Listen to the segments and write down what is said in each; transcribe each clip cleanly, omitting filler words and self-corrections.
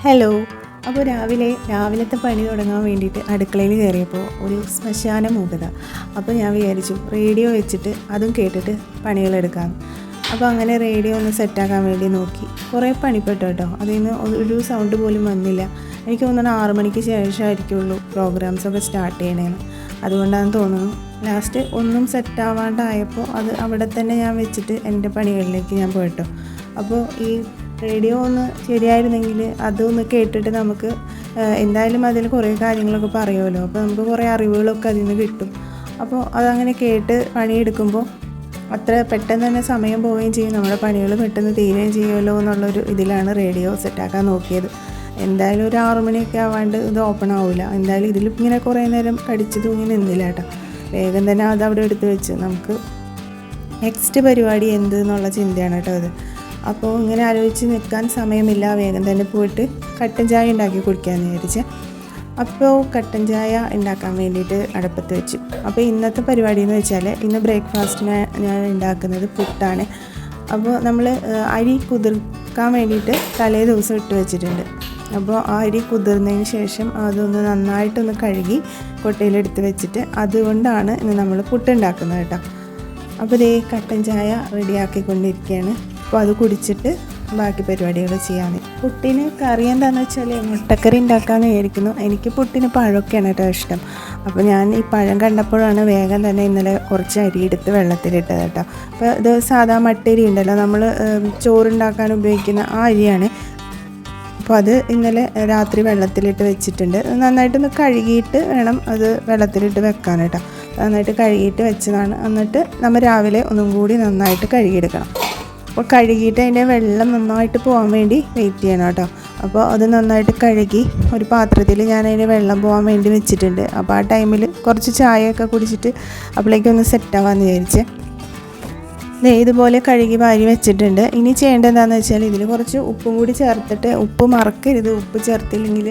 Hello. അപ്പോൾ രാവിലത്തെ പണി തുടങ്ങാൻ വേണ്ടിയിട്ട് അടുക്കളയിൽ കയറിയപ്പോൾ ഒരു ശ്മശാന മൂകത. അപ്പോൾ ഞാൻ വിചാരിച്ചു റേഡിയോ വെച്ചിട്ട് അതും കേട്ടിട്ട് പണികളെടുക്കാം. അപ്പോൾ അങ്ങനെ റേഡിയോ ഒന്ന് സെറ്റാക്കാൻ വേണ്ടി നോക്കി. കുറേ പണിപ്പെട്ടു കേട്ടോ. അതിൽ നിന്ന് ഒരു സൗണ്ട് പോലും വന്നില്ല. എനിക്ക് തോന്നുന്നു 6 മണിക്ക് ശേഷമായിരിക്കുള്ളൂ പ്രോഗ്രാംസൊക്കെ സ്റ്റാർട്ട് ചെയ്യണേന്ന്. അതുകൊണ്ടാണെന്ന് തോന്നുന്നു. ലാസ്റ്റ് ഒന്നും സെറ്റാവാണ്ടായപ്പോൾ അത് അവിടെ തന്നെ ഞാൻ വെച്ചിട്ട് എൻ്റെ പണികളിലേക്ക് ഞാൻ പോയിട്ടോ. അപ്പോൾ ഈ റേഡിയോ ഒന്ന് ശരിയായിരുന്നെങ്കിൽ അതൊന്ന് കേട്ടിട്ട് നമുക്ക് എന്തായാലും അതിൽ കുറേ കാര്യങ്ങളൊക്കെ പറയുമല്ലോ. അപ്പോൾ നമുക്ക് കുറേ അറിവുകളൊക്കെ അതിൽ നിന്ന് കിട്ടും. അപ്പോൾ അതങ്ങനെ കേട്ട് പണിയെടുക്കുമ്പോൾ അത്ര പെട്ടെന്ന് തന്നെ സമയം പോവുകയും ചെയ്യും, നമ്മുടെ പണികൾ പെട്ടെന്ന് തീരുകയും ചെയ്യുമല്ലോ എന്നുള്ളൊരു ഇതിലാണ് റേഡിയോ സെറ്റാക്കാൻ നോക്കിയത്. എന്തായാലും ഒരു 6 മണിയൊക്കെ ആവാണ്ട് ഇത് ഓപ്പൺ ആവില്ല. എന്തായാലും ഇതിൽ ഇങ്ങനെ കുറേ നേരം കടിച്ചു തൂങ്ങി നിന്നില്ല കേട്ടോ. വേഗം തന്നെ അതവിടെ എടുത്ത് വെച്ച് നമുക്ക് നെക്സ്റ്റ് പരിപാടി എന്ത് എന്നുള്ള ചിന്തയാണ് കേട്ടോ അത്. അപ്പോൾ ഇങ്ങനെ ആലോചിച്ച് നിൽക്കാൻ സമയമില്ല, വേഗം തന്നെ പോയിട്ട് കട്ടൻ ചായ ഉണ്ടാക്കി കുടിക്കാമെന്ന് വിചാരിച്ച്. അപ്പോൾ കട്ടൻ ചായ ഉണ്ടാക്കാൻ വേണ്ടിയിട്ട് അടുപ്പത്ത് വെച്ചു. അപ്പോൾ ഇന്നത്തെ പരിപാടി എന്ന് വെച്ചാൽ ഇന്ന് ബ്രേക്ക്ഫാസ്റ്റിന് ഞാൻ ഉണ്ടാക്കുന്നത് പുട്ടാണ്. അപ്പോൾ നമ്മൾ അരി കുതിർക്കാൻ വേണ്ടിയിട്ട് തലേ ദിവസം ഇട്ട് വെച്ചിട്ടുണ്ട്. അപ്പോൾ ആ അരി കുതിർന്നതിന് ശേഷം അതൊന്ന് നന്നായിട്ടൊന്ന് കഴുകി കൊട്ടയിലെടുത്ത് വെച്ചിട്ട് അതുകൊണ്ടാണ് ഇന്ന് നമ്മൾ പുട്ടുണ്ടാക്കുന്നത് കേട്ടോ. അപ്പോൾ ഇതേ കട്ടൻ ചായ റെഡിയാക്കിക്കൊണ്ടിരിക്കുകയാണ്. അപ്പോൾ അത് കുടിച്ചിട്ട് ബാക്കി പരിപാടികൾ ചെയ്യാമെന്ന്. പുട്ടിന് കറി എന്താണെന്ന് വെച്ചാൽ മുട്ടക്കറി ഉണ്ടാക്കാമെന്ന് വിചാരിക്കുന്നു. എനിക്ക് പുട്ടിന് പഴമൊക്കെയാണ് കേട്ടോ ഇഷ്ടം. അപ്പോൾ ഞാൻ ഈ പഴം കണ്ടപ്പോഴാണ് വേഗം തന്നെ ഇന്നലെ കുറച്ച് അരി എടുത്ത് വെള്ളത്തിലിട്ടത് കേട്ടോ. അപ്പോൾ ഇത് സാധാ മട്ടരി ഉണ്ടല്ലോ, നമ്മൾ ചോറുണ്ടാക്കാൻ ഉപയോഗിക്കുന്ന ആ അരിയാണ്. അപ്പോൾ അത് ഇന്നലെ രാത്രി വെള്ളത്തിലിട്ട് വെച്ചിട്ടുണ്ട്. നന്നായിട്ടൊന്ന് കഴുകിയിട്ട് വേണം അത് വെള്ളത്തിലിട്ട് വെക്കാൻ കേട്ടോ. നന്നായിട്ട് കഴുകിയിട്ട് വെച്ചതാണ്. എന്നിട്ട് നമ്മൾ രാവിലെ ഒന്നും കൂടി നന്നായിട്ട് കഴുകിയെടുക്കണം. അപ്പോൾ കഴുകിയിട്ട് അതിൻ്റെ വെള്ളം നന്നായിട്ട് പോകാൻ വേണ്ടി വെയിറ്റ് ചെയ്യണം കേട്ടോ. അപ്പോൾ അത് നന്നായിട്ട് കഴുകി ഒരു പാത്രത്തിൽ ഞാൻ അതിൻ്റെ വെള്ളം പോകാൻ വേണ്ടി വെച്ചിട്ടുണ്ട്. അപ്പോൾ ആ ടൈമിൽ കുറച്ച് ചായയൊക്കെ കുടിച്ചിട്ട് അപ്പോഴേക്കൊന്ന് സെറ്റാവാമെന്ന് വിചാരിച്ച് ഇതുപോലെ കഴുകി വാരി വെച്ചിട്ടുണ്ട്. ഇനി ചെയ്യേണ്ടത് എന്താണെന്ന് വെച്ചാൽ ഇതിൽ കുറച്ച് ഉപ്പും കൂടി ചേർത്തിട്ട്, ഉപ്പ് മറക്കരുത്. ഉപ്പ് ചേർത്തില്ലെങ്കിൽ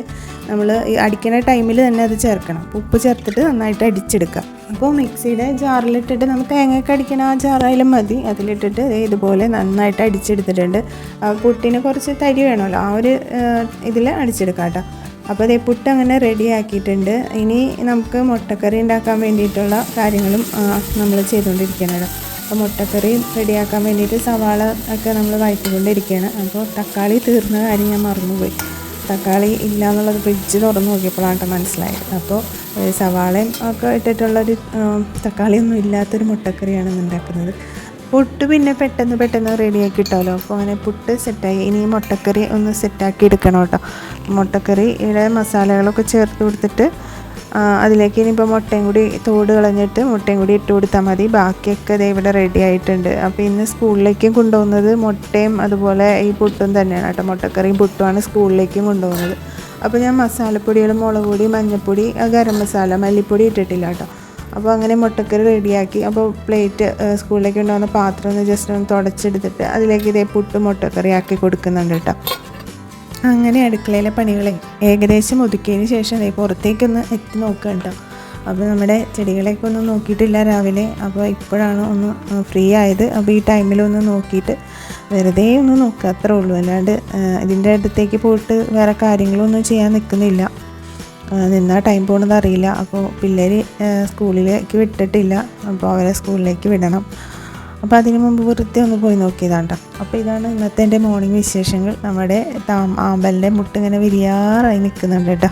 നമ്മൾ ഈ അടിക്കുന്ന ടൈമിൽ തന്നെ അത് ചേർക്കണം. ഉപ്പ് ചേർത്തിട്ട് നന്നായിട്ട് അടിച്ചെടുക്കുക. അപ്പോൾ മിക്സിയുടെ ജാറിലിട്ടിട്ട് നമുക്ക് തേങ്ങയൊക്കെ അടിക്കണ ആ ജാറായാലും മതി, അതിലിട്ടിട്ട് ഇതുപോലെ നന്നായിട്ട് അടിച്ചെടുത്തിട്ടുണ്ട്. പുട്ടിന് കുറച്ച് തരി വേണമല്ലോ, ആ ഒരു ഇതിൽ അടിച്ചെടുക്കാം കേട്ടോ. അപ്പോൾ അതേ പുട്ട് അങ്ങനെ റെഡി ആക്കിയിട്ടുണ്ട്. ഇനി നമുക്ക് മുട്ടക്കറി ഉണ്ടാക്കാൻ വേണ്ടിയിട്ടുള്ള കാര്യങ്ങളും നമ്മൾ ചെയ്തുകൊണ്ടിരിക്കണം. അപ്പോൾ മുട്ടക്കറി റെഡിയാക്കാൻ വേണ്ടിയിട്ട് സവാള ഒക്കെ നമ്മൾ വഴറ്റിക്കൊണ്ടിരിക്കുകയാണ്. അപ്പോൾ തക്കാളി തീർന്ന കാര്യം ഞാൻ മറന്നുപോയി. തക്കാളി ഇല്ല എന്നുള്ളത് ഫ്രിഡ്ജ് തുറന്ന് നോക്കിയപ്പോഴാണ് മനസ്സിലായത്. അപ്പോൾ സവാളയും ഒക്കെ ഇട്ടിട്ടുള്ളൊരു തക്കാളിയൊന്നും ഇല്ലാത്തൊരു മുട്ടക്കറിയാണ് ഉണ്ടാക്കുന്നത്. പുട്ട് പിന്നെ പെട്ടെന്ന് റെഡിയാക്കി ഇട്ടാലോ. അപ്പോൾ അങ്ങനെ പുട്ട് സെറ്റായി. ഇനി മുട്ടക്കറി ഒന്ന് സെറ്റാക്കി എടുക്കണം കേട്ടോ. മുട്ടക്കറിയുടെ മസാലകളൊക്കെ ചേർത്ത് കൊടുത്തിട്ട് അതിലേക്ക് ഇനിയിപ്പോൾ മുട്ടയും കൂടി തോട് കളഞ്ഞിട്ട് മുട്ടയും കൂടി ഇട്ട് കൊടുത്താൽ മതി. ബാക്കിയൊക്കെ ദേ ഇവിടെ റെഡി ആയിട്ടുണ്ട്. അപ്പോൾ ഇന്ന് സ്കൂളിലേക്കും കൊണ്ടുപോകുന്നത് മുട്ടയും അതുപോലെ ഈ പുട്ടും തന്നെയാണ് കേട്ടോ. മുട്ടക്കറിയും പുട്ടുമാണ് സ്കൂളിലേക്കും കൊണ്ടുപോകുന്നത്. അപ്പോൾ ഞാൻ മസാലപ്പൊടികൾ മുളക് പൊടി, മഞ്ഞൾപ്പൊടി, ഗരം മസാല, മല്ലിപ്പൊടി ഇട്ടിട്ടില്ല കേട്ടോ. അപ്പോൾ അങ്ങനെ മുട്ടക്കറി റെഡിയാക്കി. അപ്പോൾ പ്ലേറ്റ് സ്കൂളിലേക്ക് കൊണ്ടുപോകുന്ന പാത്രം ഒന്ന് ജസ്റ്റ് ഒന്ന് തുടച്ചെടുത്തിട്ട് അതിലേക്ക് ഇതേ പുട്ടും മുട്ടക്കറി ആക്കി കൊടുക്കുന്നുണ്ട് കേട്ടോ. അങ്ങനെ അടുക്കളയിലെ പണികളെ ഏകദേശം ഒതുക്കിയതിന് ശേഷം പുറത്തേക്കൊന്ന് എത്തി നോക്കുക കേട്ടോ. അപ്പോൾ നമ്മുടെ ചെടികളെയൊക്കെ ഒന്നും നോക്കിയിട്ടില്ല രാവിലെ. അപ്പോൾ ഇപ്പോഴാണ് ഒന്ന് ഫ്രീ ആയത്. അപ്പോൾ ഈ ടൈമിലൊന്ന് നോക്കിയിട്ട് വെറുതെ ഒന്ന് നോക്കുക, അത്രേ ഉള്ളൂ. അല്ലാണ്ട് ഇതിൻ്റെ അടുത്തേക്ക് പോയിട്ട് വേറെ കാര്യങ്ങളൊന്നും ചെയ്യാൻ നിൽക്കുന്നില്ല. നിന്നാൽ ടൈം പോകുന്നത് അറിയില്ല. അപ്പോൾ പിള്ളേർ സ്കൂളിലേക്ക് വിട്ടിട്ടില്ല. അപ്പോൾ അവരെ സ്കൂളിലേക്ക് വിടണം. അപ്പോൾ അതിന് മുമ്പ് വെറുതെ ഒന്ന് പോയി നോക്കിയതാണ് കേട്ടോ. അപ്പോൾ ഇതാണ് ഇന്നത്തെ എൻ്റെ മോർണിംഗ് വിശേഷങ്ങൾ. നമ്മുടെ ആമ്പലിൻ്റെ മുട്ട് ഇങ്ങനെ വിരിയാറായി നിൽക്കുന്നുണ്ട് കേട്ടോ.